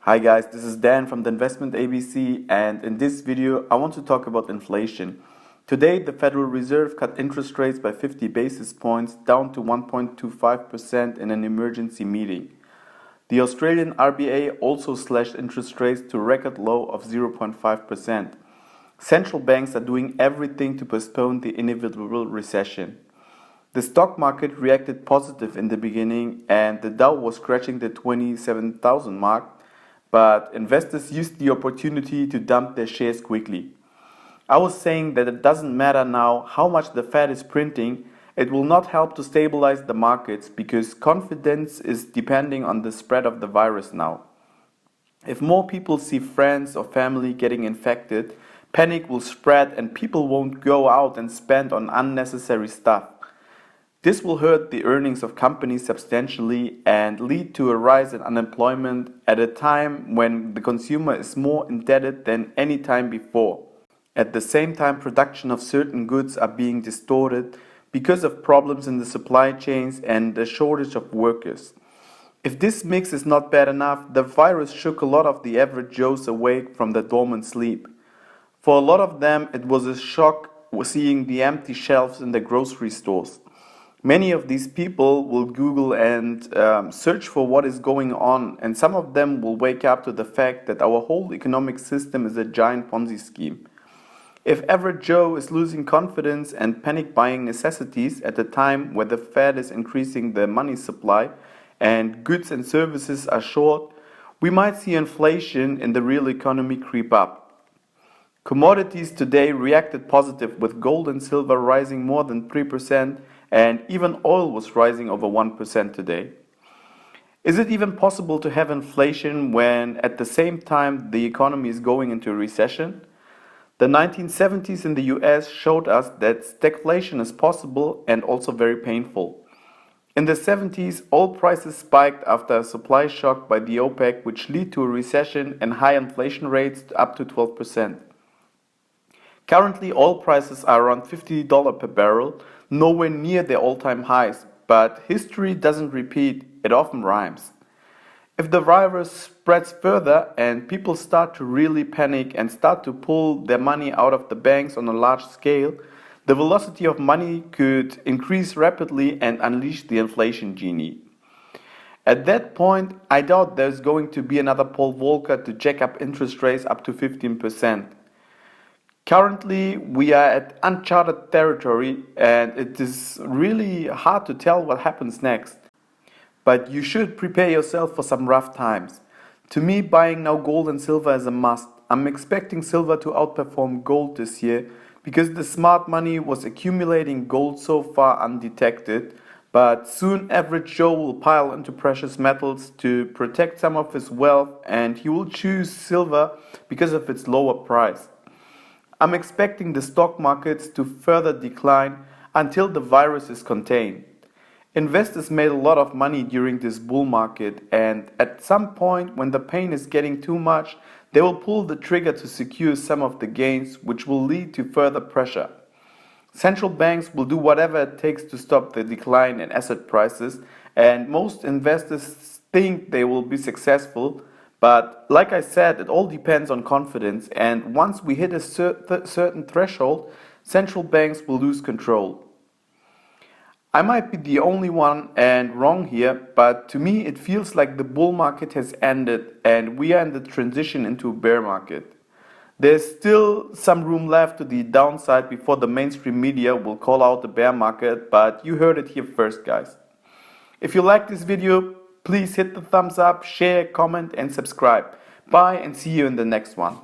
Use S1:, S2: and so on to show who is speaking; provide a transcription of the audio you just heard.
S1: Hi guys, this is Dan from the Investment ABC, and in this video I want to talk about inflation. Today the Federal Reserve cut interest rates by 50 basis points down to 1.25% in an emergency meeting. The Australian RBA also slashed interest rates to a record low of 0.5%. Central banks are doing everything to postpone the inevitable recession. The stock market reacted positive in the beginning and the Dow was scratching the 27,000 mark. But investors used the opportunity to dump their shares quickly. I was saying that it doesn't matter now how much the Fed is printing, it will not help to stabilize the markets because confidence is depending on the spread of the virus now. If more people see friends or family getting infected, panic will spread and people won't go out and spend on unnecessary stuff. This will hurt the earnings of companies substantially and lead to a rise in unemployment at a time when the consumer is more indebted than any time before. At the same time, production of certain goods are being distorted because of problems in the supply chains and the shortage of workers. If this mix is not bad enough, the virus shook a lot of the average Joes awake from the dormant sleep. For a lot of them, it was a shock seeing the empty shelves in the grocery stores. Many of these people will Google and search for what is going on, and some of them will wake up to the fact that our whole economic system is a giant Ponzi scheme. If average Joe is losing confidence and panic buying necessities at a time where the Fed is increasing the money supply and goods and services are short, we might see inflation in the real economy creep up. Commodities today reacted positive with gold and silver rising more than 3%. And even oil was rising over 1% today. Is it even possible to have inflation when at the same time the economy is going into a recession? The 1970s in the US showed us that stagflation is possible and also very painful. In the 70s, oil prices spiked after a supply shock by the OPEC, which led to a recession and high inflation rates up to 12%. Currently, oil prices are around $50 per barrel, nowhere near their all-time highs, but history doesn't repeat, it often rhymes. If the virus spreads further and people start to really panic and start to pull their money out of the banks on a large scale, the velocity of money could increase rapidly and unleash the inflation genie. At that point, I doubt there's going to be another Paul Volcker to jack up interest rates up to 15%. Currently, we are at uncharted territory and it is really hard to tell what happens next. But you should prepare yourself for some rough times. To me, buying now gold and silver is a must. I'm expecting silver to outperform gold this year because the smart money was accumulating gold so far undetected, but soon average Joe will pile into precious metals to protect some of his wealth and he will choose silver because of its lower price. I'm expecting the stock markets to further decline until the virus is contained. Investors made a lot of money during this bull market and at some point when the pain is getting too much, they will pull the trigger to secure some of the gains, which will lead to further pressure. Central banks will do whatever it takes to stop the decline in asset prices and most investors think they will be successful. But like I said, it all depends on confidence and once we hit a certain threshold, central banks will lose control. I might be the only one and wrong here, but to me it feels like the bull market has ended and we are in the transition into a bear market. There's still some room left to the downside before the mainstream media will call out the bear market, but you heard it here first, guys. If you like this video, please hit the thumbs up, share, comment and subscribe. Bye and see you in the next one.